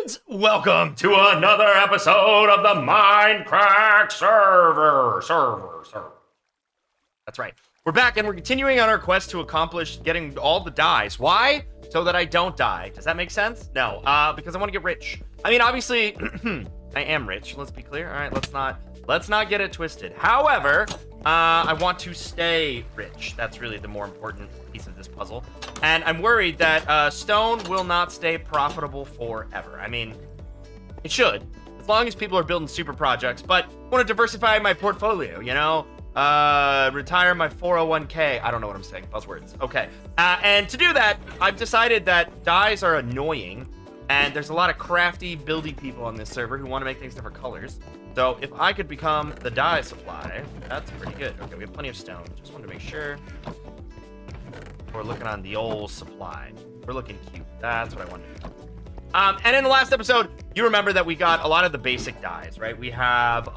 And welcome to another episode of the Mindcrack server. That's right. We're back and we're continuing on our quest to accomplish getting all the dyes. Why? So that I don't die. Does that make sense? No, because I want to get rich. I mean, obviously, I am rich. Let's be clear. All right, let's not get it twisted. However, I want to stay rich. That's really the more important piece of this puzzle. And I'm worried that stone will not stay profitable forever. I mean, it should, as long as people are building super projects. But I want to diversify my portfolio, you know? Retire my 401k. I don't know what I'm saying. Buzzwords. Okay. And to do that, I've decided that dyes are annoying. And there's a lot of crafty, buildy people on this server who want to make things different colors. So if I could become the dye supply, that's pretty good. Okay, we have plenty of stone. Just wanted to make sure we're looking on the old supply. We're looking cute. That's what I wanted to do. And in the last episode, you remember that we got a lot of the basic dyes, right? We have, well,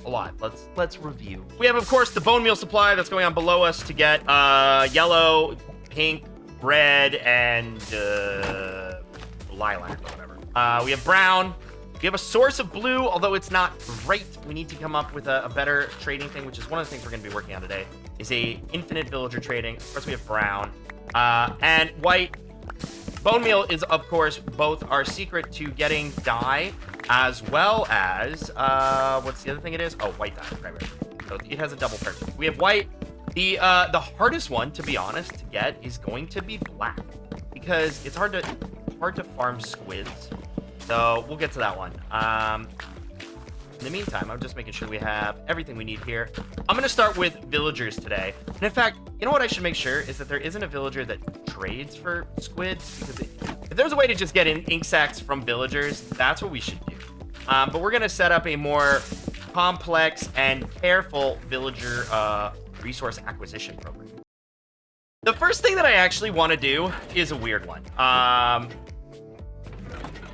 a lot. Let's review. We have, of course, the bone meal supply that's going on below us to get yellow, pink, red, and lilac or whatever. We have brown. We have a source of blue, although it's not great. We need to come up with a better trading thing, which is one of the things we're going to be working on today, is a infinite villager trading. Of course, we have brown. And white. Bone meal is, of course, both our secret to getting dye, as well as, what's the other thing it is? Oh, white dye. Right. So it has a double purpose. We have white. The hardest one, to be honest, to get is going to be black, because it's hard to farm squids. So we'll get to that one. In the meantime, I'm just making sure we have everything we need here. I'm going to start with villagers today. And in fact, you know what I should make sure is that there isn't a villager that trades for squids. Because if there's a way to just get ink sacs from villagers, that's what we should do. But we're going to set up a more complex and careful villager resource acquisition program. The first thing that I actually want to do is a weird one.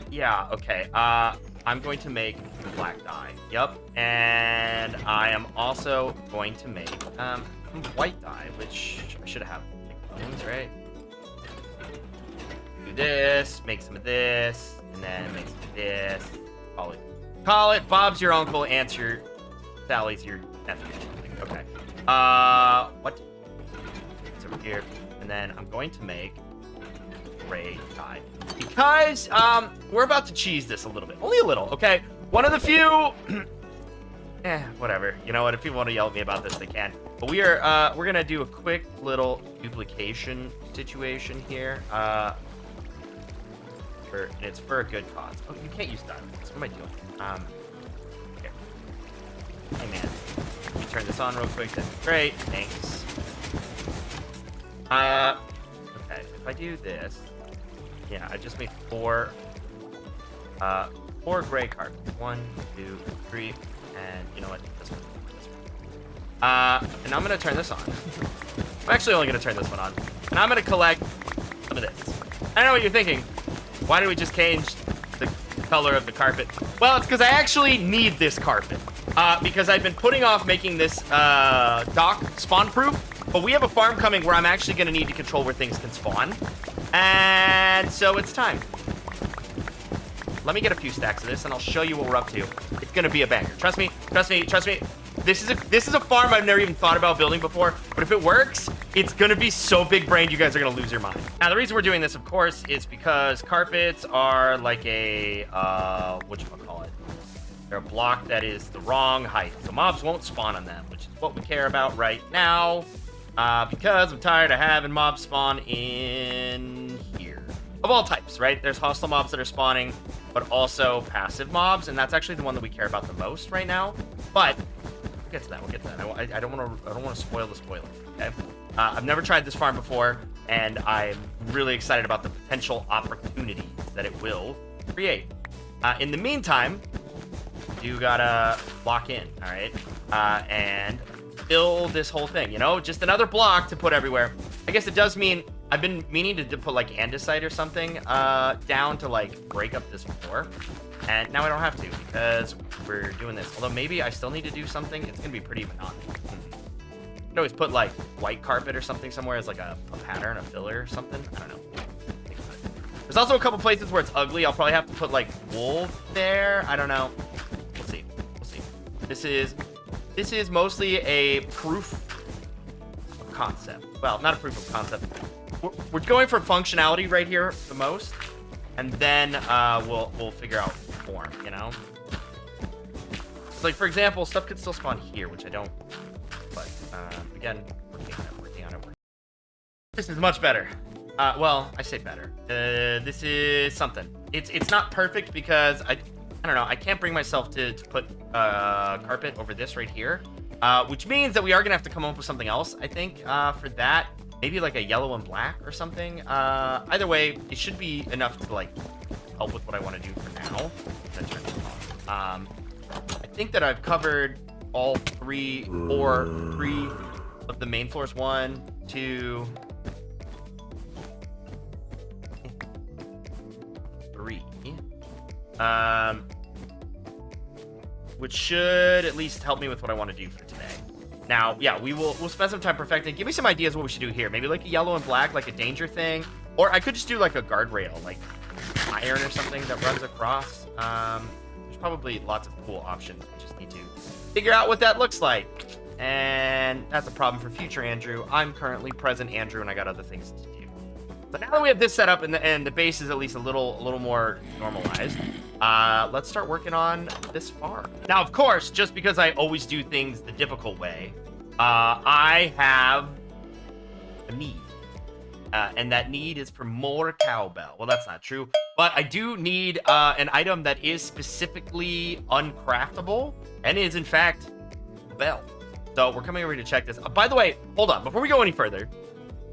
Yeah, okay. I'm going to make black dye. Yep. And I am also going to make white dye, which I should have bones, right? Do this, make some of this, and then make some of this. Call it Bob's your uncle, answer Sally's your nephew. Okay. What? It's over here. And then I'm going to make gray dye. Because we're about to cheese this a little bit. Only a little, okay? One of the few whatever. You know what? If people want to yell at me about this, they can. But we're gonna do a quick little duplication situation here. It's for a good cause. Oh, you can't use diamonds. What am I doing? Here. Hey man. Let me turn this on real quick. That's great. Thanks. Okay, if I do this. Yeah, I just made four gray carpets. 1, 2, 3, and you know what? This one. And I'm gonna turn this on. I'm actually only gonna turn this one on. And I'm gonna collect some of this. I know what you're thinking. Why did we just change the color of the carpet? Well, it's because I actually need this carpet. Because I've been putting off making this dock spawn-proof. But we have a farm coming where I'm actually gonna need to control where things can spawn. And so it's time. Let me get a few stacks of this and I'll show you what we're up to. It's gonna be a banger. Trust me. This is a farm I've never even thought about building before, but if it works, it's gonna be so big brained you guys are gonna lose your mind. Now the reason we're doing this, of course, is because carpets are like a whatchamacallit. They're a block that is the wrong height. So mobs won't spawn on them, which is what we care about right now. Because I'm tired of having mobs spawn in here. Of all types, right? There's hostile mobs that are spawning, but also passive mobs, and that's actually the one that we care about the most right now. But we'll get to that. I don't want to spoil the spoiler. Okay. I've never tried this farm before, and I'm really excited about the potential opportunities that it will create. In the meantime, you gotta lock in, all right? And build this whole thing, you know, just another block to put everywhere. I guess it does mean I've been meaning to put like andesite or something down to like break up this floor, and now I don't have to because we're doing this. Although maybe I still need to do something. It's gonna be pretty monotonous. You could always put like white carpet or something somewhere as like a pattern, a filler or something. I don't know. There's also a couple places where it's ugly. I'll probably have to put like wool there. I don't know. We'll see. We'll see. This is mostly a proof of concept. Well, not a proof of concept. We're going for functionality right here the most, and then we'll figure out form. You know. So, like for example, stuff could still spawn here, which I don't. But again, working on it. This is much better. Well, I say better. This is something. It's not perfect because I don't know. I can't bring myself to put carpet over this right here, which means that we are gonna have to come up with something else. I think for that, maybe like a yellow and black or something. Either way, it should be enough to like help with what I want to do for now. I think that I've covered all three of the main floors. 1, 2, 3. Which should at least help me with what I want to do for today. Now, yeah, we'll spend some time perfecting. Give me some ideas what we should do here. Maybe like a yellow and black, like a danger thing, or I could just do like a guardrail, like iron or something that runs across. There's probably lots of cool options. We just need to figure out what that looks like. And that's a problem for future Andrew. I'm currently present Andrew, and I got other things to do. So now that we have this set up and the base is at least a little more normalized, let's start working on this farm. Now, of course, just because I always do things the difficult way, I have a need. And that need is for more cowbell. Well, that's not true. But I do need an item that is specifically uncraftable and is, in fact, a bell. So we're coming over to check this. By the way, hold on. Before we go any further,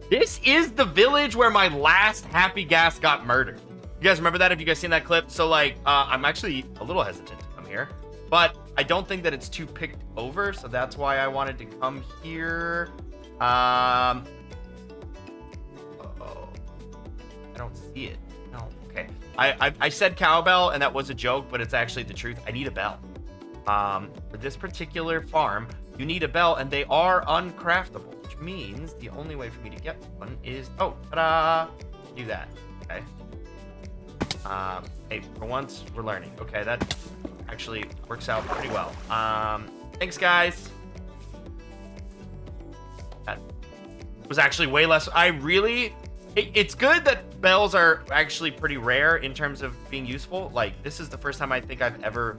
this is the village where my last Happy Gas got murdered. You guys remember that? Have you guys seen that clip? So, like, I'm actually a little hesitant to come here. But I don't think that it's too picked over. So that's why I wanted to come here. I don't see it. No. Okay. I said cowbell, and that was a joke, but it's actually the truth. I need a bell. For this particular farm, you need a bell, and they are uncraftable, which means the only way for me to get one is... Oh, ta-da! Do that. Okay. Hey, for once, we're learning. Okay, that actually works out pretty well. Thanks, guys. That was actually way less... It's good that bells are actually pretty rare in terms of being useful. Like, this is the first time I think I've ever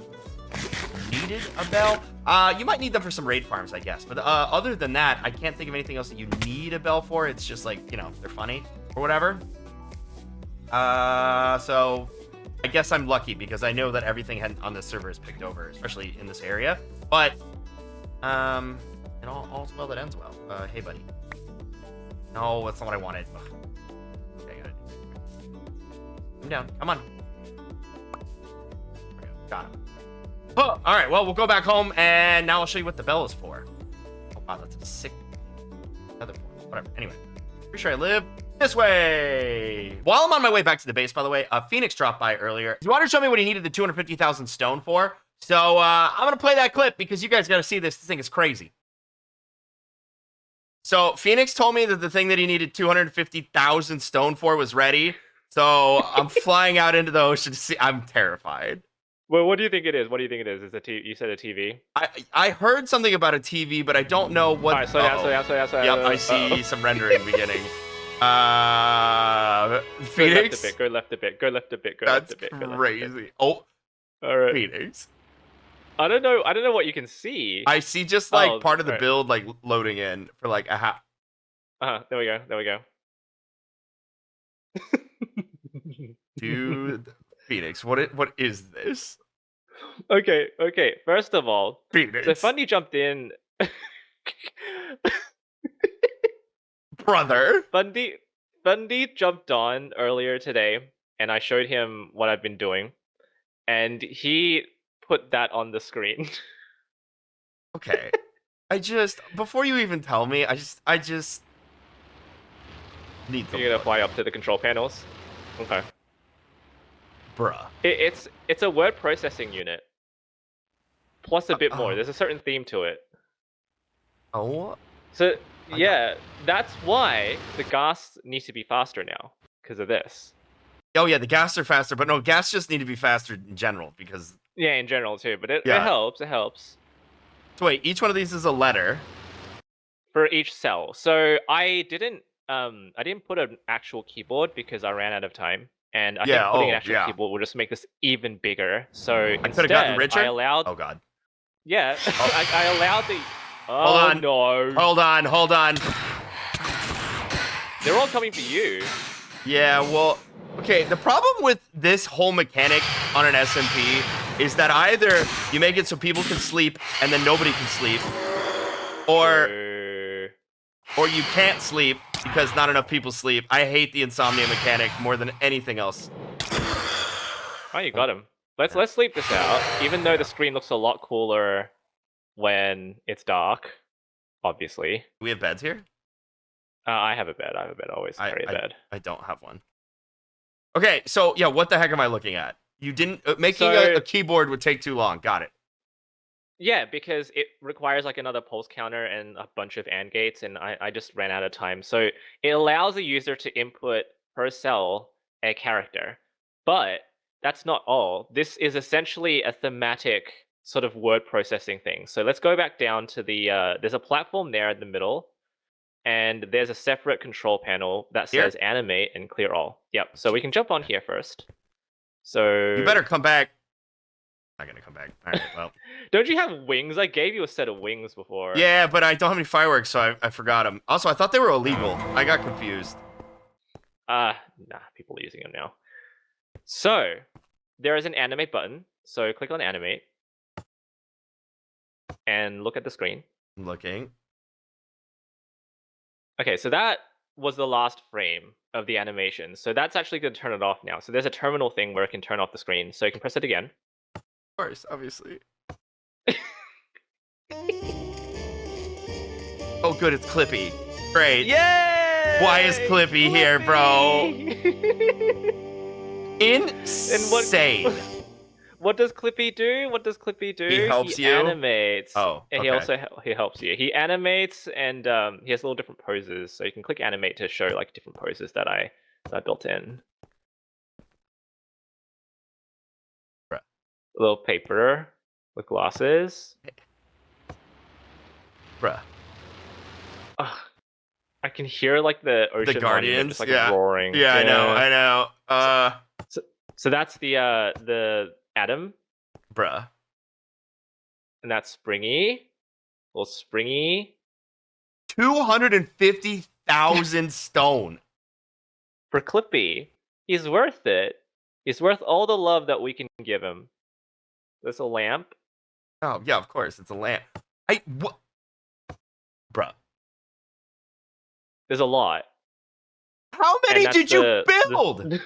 needed a bell. You might need them for some raid farms, I guess. But other than that, I can't think of anything else that you need a bell for. It's just like, you know, they're funny or whatever. So I guess I'm lucky because I know that everything on this server is picked over, especially in this area. But and all's well that ends well. Hey, buddy. No, that's not what I wanted. Ugh. Okay, I gotta do. Come down. Come on. Okay, got him. Oh, all right. Well, we'll go back home, and now I'll show you what the bell is for. Oh, wow, that's a sick other point. Whatever. Anyway, pretty sure I live this way. While I'm on my way back to the base, by the way, Phoenix dropped by earlier. He wanted to show me what he needed the 250,000 stone for. So I'm gonna play that clip because you guys got to see this. This thing is crazy. So Phoenix told me that the thing that he needed 250,000 stone for was ready. So I'm flying out into the ocean to see. I'm terrified. Well, what do you think it is? What do you think it is? Is it you said a TV? I heard something about a TV, but I don't know what. All right, slow down. Yep, I see some rendering beginning. Phoenix. Go left a bit. That's crazy. Oh, all right. Phoenix. I don't know what you can see. I see just like part of the build like loading in for like a half. There we go. Dude, Phoenix, what is this? Okay. First of all, Phoenix. so Fundy jumped in. Brother. Fundy jumped on earlier today, and I showed him what I've been doing, and he put that on the screen. Okay. Before you even tell me, I just need to. You're gonna fly up to the control panels. Okay. Bruh. It's a word processing unit. Plus a bit more. There's a certain theme to it. Oh. So yeah, that's why the gas needs to be faster now because of this. Oh yeah, the gas are faster, but no, gas just need to be faster in general because. Yeah, in general too, but it Yeah. helps. It helps So wait, each one of these is a letter. for each cell. So I didn't put an actual keyboard because I ran out of time, and I think Yeah. putting an Oh actual yeah. keyboard will just make this even bigger. So I could have instead, gotten richer. I allowed. Oh god. Yeah, I allowed the. Oh Hold on. no! Hold on. They're all coming for you. Yeah, well, okay, the problem with this whole mechanic on an SMP is that either you make it so people can sleep and then nobody can sleep, or you can't sleep because not enough people sleep. I hate the insomnia mechanic more than anything else. Oh, you got him. Let's sleep this out. Even though the screen looks a lot cooler when it's dark, obviously. We have beds here? I have a bed. I always carry a bed. I don't have one. Okay, so yeah, what the heck am I looking at? You didn't making a keyboard would take too long. Got it. Yeah, because it requires like another pulse counter and a bunch of AND gates, and I just ran out of time. So it allows the user to input per cell a character, but that's not all. This is essentially a thematic sort of word processing thing. So let's go back down to the there's a platform there in the middle. And there's a separate control panel that says Here? animate and clear all. Yep. So we can jump on here first. So You better come back. Not gonna come back. All right. Well. Don't you have wings? I gave you a set of wings before. Yeah, but I don't have any fireworks, so I forgot them. Also, I thought they were illegal. I got confused. Nah, people are using them now. So there is an animate button. So click on animate and look at the screen. I'm looking. Okay, so that was the last frame of the animation. So that's actually going to turn it off now. So there's a terminal thing where it can turn off the screen. So you can press it again. Of course, obviously. Oh, good, it's Clippy. Great. Yay! Why is Clippy here, bro? Insane. What does Clippy do? He helps you? He animates. Oh, And okay. he helps you. He animates, and he has little different poses. So you can click animate to show like different poses that I built in. Bruh. A little paper with glasses. Bruh. I can hear like the ocean. The Guardians, just, like, yeah. roaring. Yeah, I know. So that's the Adam, Bruh. and that's Springy. Little Springy. 250,000 stone. For Clippy. He's worth it. He's worth all the love that we can give him. There's a lamp. Oh, yeah, of course. It's a lamp. What? Bruh. There's a lot. How many did you build?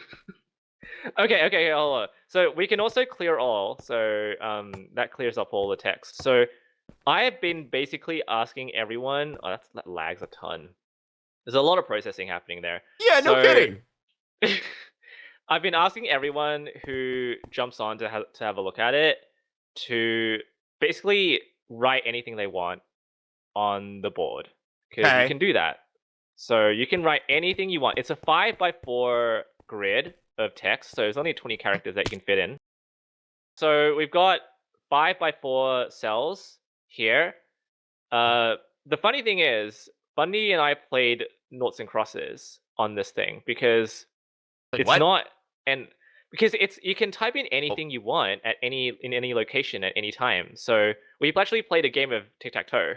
Okay, hold on. So we can also clear all. So that clears up all the text. So I have been basically asking everyone. Oh, that lags a ton. There's a lot of processing happening there. Yeah, no kidding. I've been asking everyone who jumps on to have a look at it to basically write anything they want on the board, because you can do that. So you can write anything you want. It's a 5x4 grid of text, so there's only 20 characters that you can fit in. So we've got 5x4 cells here. The funny thing is, Bundy and I played noughts and crosses on this thing because because you can type in anything you want at in any location at any time. So we've actually played a game of tic-tac-toe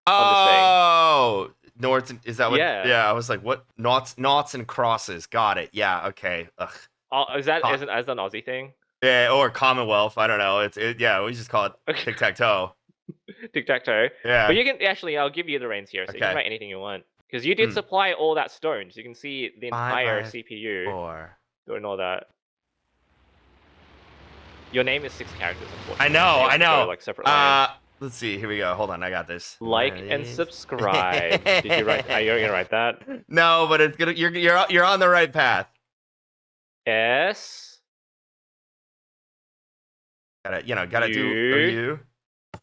on this thing. Oh, noughts, is that what? Yeah. I was like, what? Noughts and crosses. Got it. Yeah. Okay. Ugh. Oh, is that an Aussie thing? Yeah, or Commonwealth. I don't know. Yeah. We just call it tic-tac-toe. Tic-tac-toe. Yeah. But you can actually, I'll give you the reins here, so you can write anything you want. Because you did supply all that stone, so you can see the entire CPU doing all that. Your name is 6 characters, unfortunately. I know. Like separate lines. Let's see. Here we go. Hold on. I got this. Like and subscribe. Did you write? Are you gonna write that? No, but it's gonna. You're on the right path. S. Gotta do a U. Is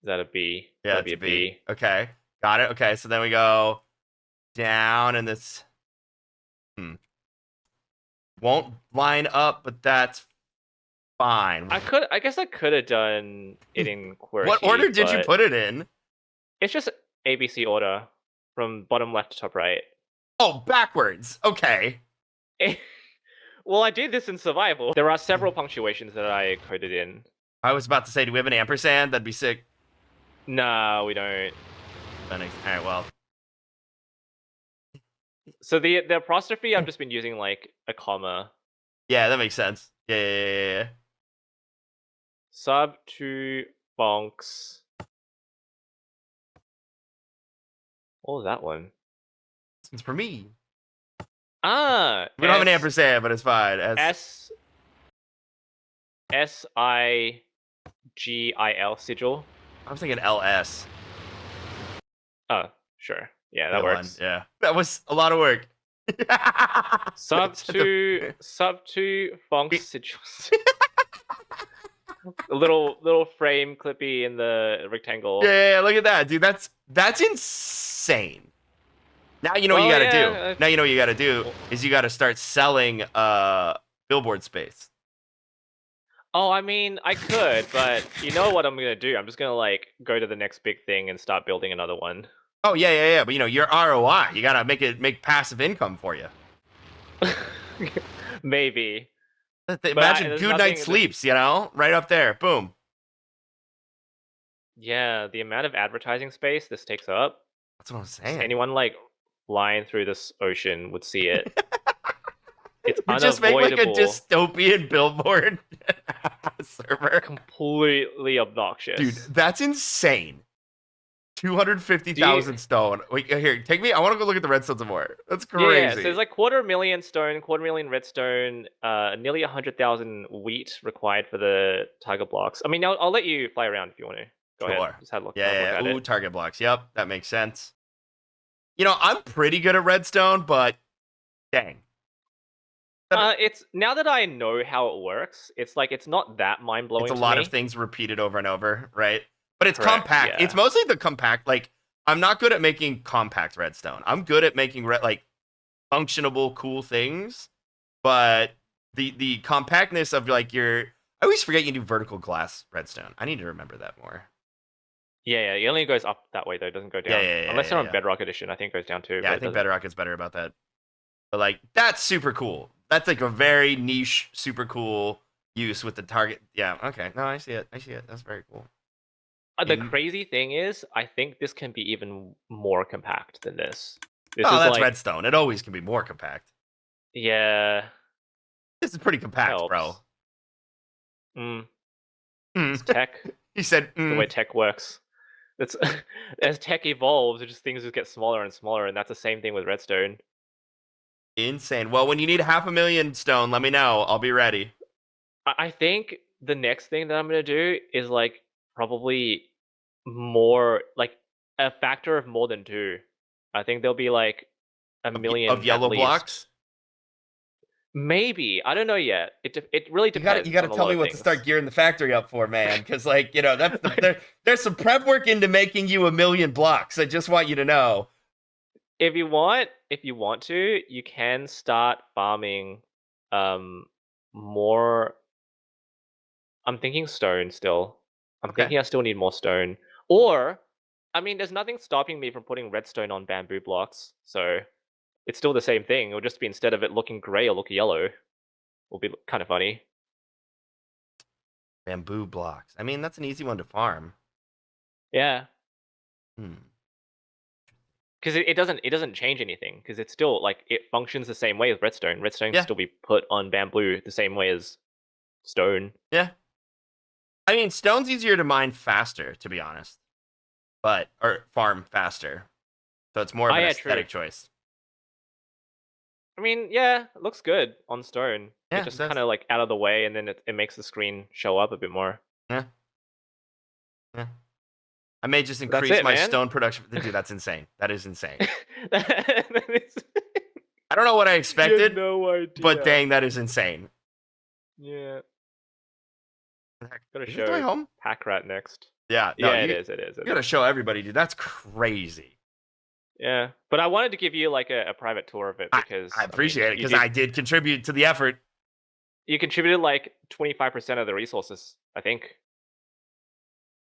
that a B? Yeah, that'd be a B. Okay, got it. Okay, so then we go down, and this. won't line up, but that's fine. I guess I could have done it in QWERTY. What order did you but put it in? It's just ABC order from bottom left to top right. Oh, backwards. Okay. Well, I did this in survival. There are several punctuations that I coded in. I was about to say, do we have an ampersand? That'd be sick. No, we don't. All right, well. So the apostrophe, I've just been using like a comma. Yeah, that makes sense. Yeah. Sub to bonks. What was that one? It's for me. Ah, We don't have an ampersand, but it's fine. Sigil, sigil. I was thinking LS. Oh, sure. Yeah, that works. Yeah, that was a lot of work. Sub to bonks sigils. A little frame clippy in the rectangle. Yeah, look at that, dude. That's insane. Now you know what you gotta do. Now you know what you gotta do is you gotta start selling billboard space. Oh, I mean, I could, but you know what I'm gonna do? I'm just gonna like go to the next big thing and start building another one. Oh yeah. But you know your ROI, you gotta make passive income for you. Maybe. Imagine Guude Night Sleeps, you know, right up there, boom. Yeah, the amount of advertising space this takes up. That's what I'm saying. Anyone like flying through this ocean would see it. It's you unavoidable. Just make like a dystopian billboard server. Completely obnoxious. Dude, that's insane. 250,000 stone. Wait, here, take me. I want to go look at the redstone some more. That's crazy. Yeah, so there's like 250,000 stone, 250,000 redstone, nearly 100,000 wheat required for the target blocks. I mean, I'll let you fly around if you want to. Go ahead. Just have a look. Yeah. Ooh, target blocks. Yep, that makes sense. You know, I'm pretty good at redstone, but dang. It's now that I know how it works, it's like it's not that mind blowing. It's a lot of things repeated over and over, right? But it's Correct, compact. yeah. It's mostly the compact. Like, I'm not good at making compact redstone. I'm good at making like functionable, cool things. But the compactness of like I always forget you do vertical glass redstone. I need to remember that more. Yeah, it only goes up that way though. It doesn't go down. Unless you're on Bedrock Edition, I think it goes down too. Yeah, I think Bedrock is better about that. But like, that's super cool. That's like a very niche, super cool use with the target. Yeah, okay. No, I see it. That's very cool. The crazy thing is, I think this can be even more compact than this. That's like, redstone. It always can be more compact. Yeah. This is pretty compact, bro. It's tech. He said the way tech works. It's as tech evolves, things just get smaller and smaller, and that's the same thing with redstone. Insane. Well, when you need 500,000 stone, let me know. I'll be ready. I think the next thing that I'm gonna do is like probably more, like a factor of more than 2. I think there'll be like a million of yellow blocks. Maybe, I don't know yet. It really depends. You gotta tell me what to start gearing the factory up for, man. Because like, you know, that's there's some prep work into making you 1,000,000 blocks. I just want you to know. If you want to, you can start farming more. I'm thinking stone still. I'm thinking I still need more stone. Or, I mean, there's nothing stopping me from putting redstone on bamboo blocks. So it's still the same thing. It'll just be, instead of it looking gray, it'll look yellow. Will be kind of funny. Bamboo blocks. I mean, that's an easy one to farm. Yeah. Because it doesn't change anything. Because it's still like, it functions the same way as redstone. Redstone can still be put on bamboo the same way as stone. Yeah. I mean, stone's easier to mine faster, to be honest. Or farm faster. So it's more of an aesthetic choice. I mean, yeah, it looks good on stone. Yeah, it just kind of like out of the way, and then it makes the screen show up a bit more. Yeah. I may just increase my stone production. Dude, that's insane. That is insane. I don't know what I expected, no idea. But dang, that is insane. Yeah. Gotta is show this my home? Pack Rat next. Yeah, no, it is. You gotta show everybody, dude. That's crazy. Yeah, but I wanted to give you like a private tour of it because I appreciate it you because I did contribute to the effort. you contributed like 25% of the resources, I think.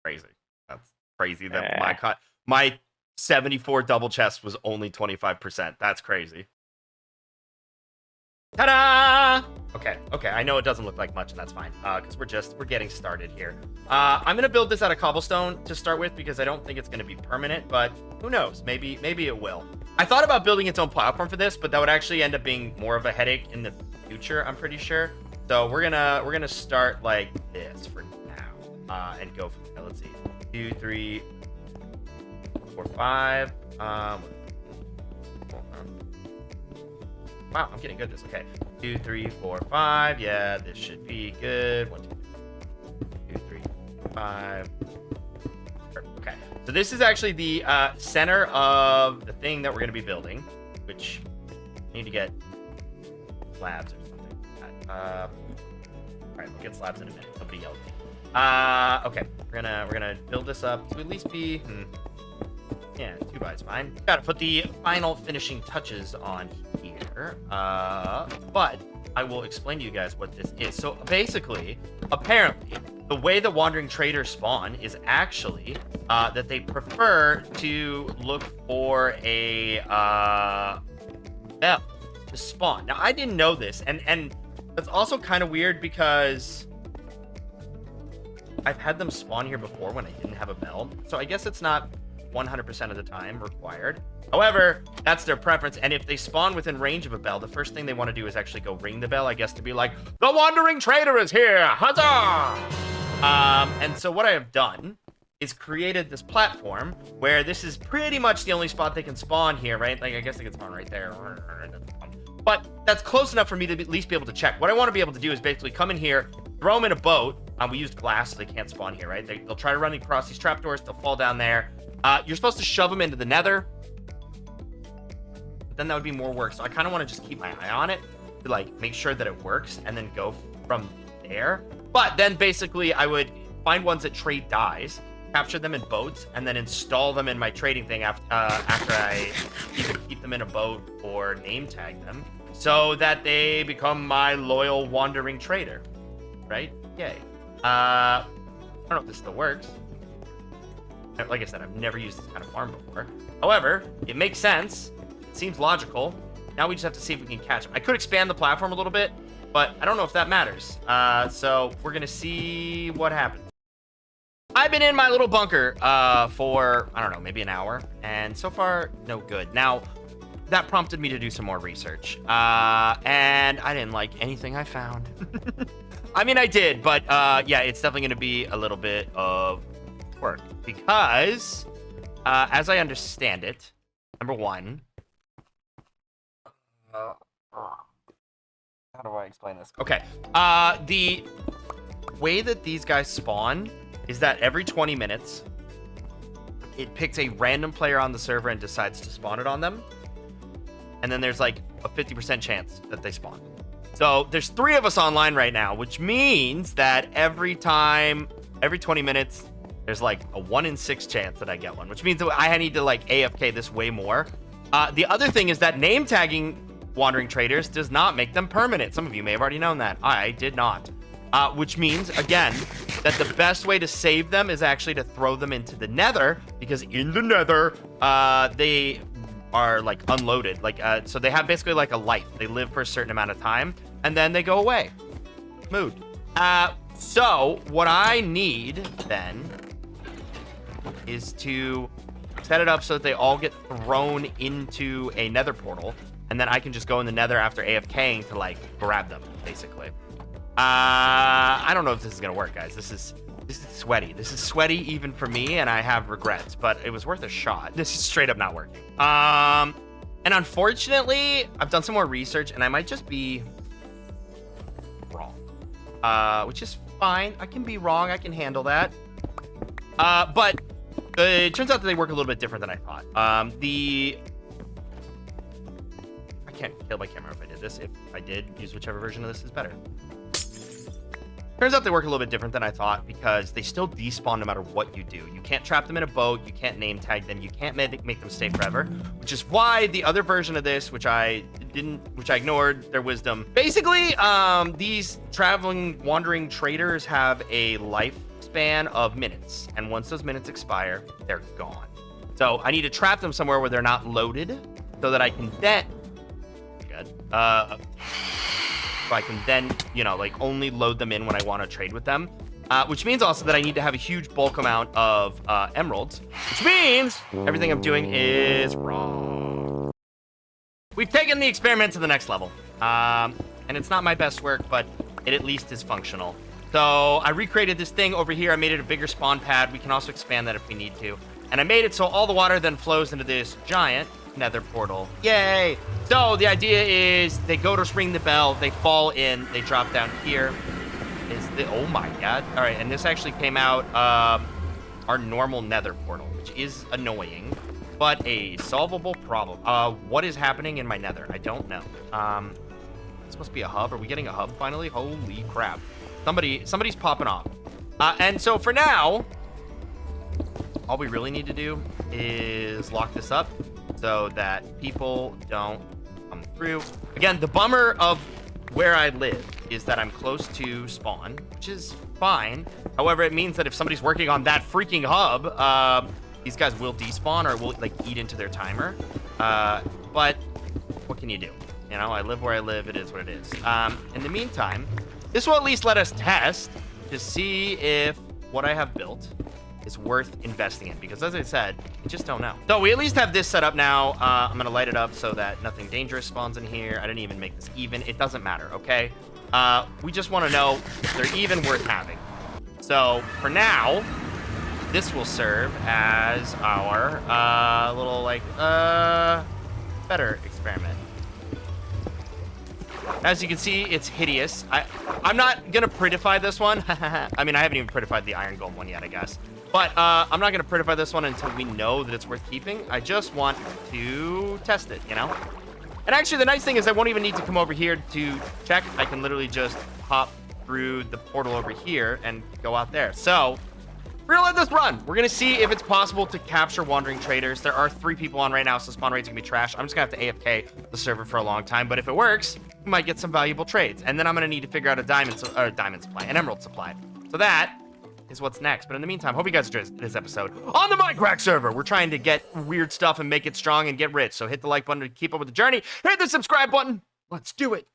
Crazy. That's crazy that Eh. my 74 double chest was only 25%. That's crazy. Ta-da! Okay, I know it doesn't look like much, and that's fine, because we're getting started here. I'm gonna build this out of cobblestone to start with because I don't think it's gonna be permanent, but who knows? Maybe it will. I thought about building its own platform for this, but that would actually end up being more of a headache in the future, I'm pretty sure. So we're gonna start like this for now, and go from there. Let's see, 2, 3, 4, 5. Wow, I'm getting good at this. Okay. 2, 3, 4, 5. Yeah, this should be good. 1, 2, 3, 5. Okay. So this is actually the center of the thing that we're going to be building, which I need to get slabs or something. All right, we'll get slabs in a minute. Nobody yelled at me. Okay. We're gonna build this up to at least be yeah, 2 by is fine. Gotta put the final finishing touches on here. But I will explain to you guys what this is. So basically, apparently, the way the wandering traders spawn is actually that they prefer to look for a bell to spawn. Now, I didn't know this, and that's also kind of weird because I've had them spawn here before when I didn't have a bell. So I guess it's not 100% of the time required. However, that's their preference, and if they spawn within range of a bell, the first thing they want to do is actually go ring the bell, I guess, to be like, the wandering trader is here, huzzah! And so what I have done is created this platform where this is pretty much the only spot they can spawn here, right? Like, I guess they can spawn right there. But that's close enough for me to at least be able to check. What I want to be able to do is basically come in here, throw them in a boat. We used glass, so they can't spawn here, right? They'll try to run across these trapdoors. They'll fall down there. You're supposed to shove them into the Nether. But then that would be more work. So I kind of want to just keep my eye on it to like make sure that it works and then go from there. But then basically I would find ones that trade dies, capture them in boats, and then install them in my trading thing after I either keep them in a boat or name tag them so that they become my loyal wandering trader. Right? Yay. I don't know if this still works. Like I said, I've never used this kind of farm before. However, it makes sense. It seems logical. Now we just have to see if we can catch them. I could expand the platform a little bit, but I don't know if that matters. So we're going to see what happens. I've been in my little bunker for, I don't know, maybe an hour. And so far, no good. Now, that prompted me to do some more research. And I didn't like anything I found. I mean, I did, but yeah, it's definitely going to be a little bit of work because as I understand it, number one, how do I explain this? Okay, the way that these guys spawn is that every 20 minutes it picks a random player on the server and decides to spawn it on them, and then there's like a 50% chance that they spawn. So there's 3 of us online right now, which means that every 20 minutes there's like a 1 in 6 chance that I get one, which means that I need to like AFK this way more. The other thing is that name tagging wandering traders does not make them permanent. Some of you may have already known that. I did not. Which means, again, that the best way to save them is actually to throw them into the Nether, because in the Nether, they are like unloaded. Like, so they have basically like a life. They live for a certain amount of time, and then they go away. Mood. So what I need then is to set it up so that they all get thrown into a Nether portal, and then I can just go in the Nether after AFKing to like grab them, basically. I don't know if this is gonna work, guys. This is sweaty. This is sweaty even for me, and I have regrets, but it was worth a shot. This is straight up not working. And unfortunately, I've done some more research, and I might just be wrong. Which is fine. I can be wrong. I can handle that. But it turns out that they work a little bit different than I thought. I can't kill my camera if I did this. If I did, use whichever version of this is better. Turns out they work a little bit different than I thought because they still despawn no matter what you do. You can't trap them in a boat. You can't name tag them. You can't make them stay forever, which is why the other version of this, which I ignored their wisdom. Basically, these traveling, wandering traders have a lifespan of minutes. And once those minutes expire, they're gone. So I need to trap them somewhere where they're not loaded so that I can then, so I can then, you know, like only load them in when I want to trade with them. Which means also that I need to have a huge bulk amount of emeralds, which means everything I'm doing is wrong. We've taken the experiment to the next level. And it's not my best work, but it at least is functional. So I recreated this thing over here. I made it a bigger spawn pad. We can also expand that if we need to. And I made it so all the water then flows into this giant nether portal. Yay! So the idea is they go to ring the bell, they fall in, they drop down here. Oh my god. All right, and this actually came out our normal nether portal, which is annoying, but a solvable problem. What is happening in my nether? I don't know. This must be a hub. Are we getting a hub finally? Holy crap. Somebody's popping off. And so for now, all we really need to do is lock this up so that people don't come through. Again, the bummer of where I live is that I'm close to spawn, which is fine. However, it means that if somebody's working on that freaking hub, these guys will despawn or will like eat into their timer. But what can you do? You know, I live where I live. It is what it is. In the meantime, this will at least let us test to see if what I have built is worth investing in, because as I said, we just don't know. So we at least have this set up now. I'm gonna light it up so that nothing dangerous spawns in here. I didn't even make this even. It doesn't matter, okay? We just want to know if they're even worth having. So for now, this will serve as our little like better experiment. As you can see, it's hideous. I'm not gonna prettify this one. I mean, I haven't even prettified the iron golem one yet, I guess. But I'm not gonna prettify this one until we know that it's worth keeping. I just want to test it, you know? And actually, the nice thing is I won't even need to come over here to check. I can literally just hop through the portal over here and go out there. So we're gonna let this run. We're gonna see if it's possible to capture wandering traders. There are 3 people on right now, so spawn rate's gonna be trash. I'm just gonna have to AFK the server for a long time, but if it works, we might get some valuable trades. And then I'm gonna need to figure out a diamond supply, an emerald supply. So that is what's next. But in the meantime, hope you guys enjoyed this episode on the Mindcrack server. We're trying to get weird stuff and make it strong and get rich. So hit the like button to keep up with the journey. Hit the subscribe button. Let's do it.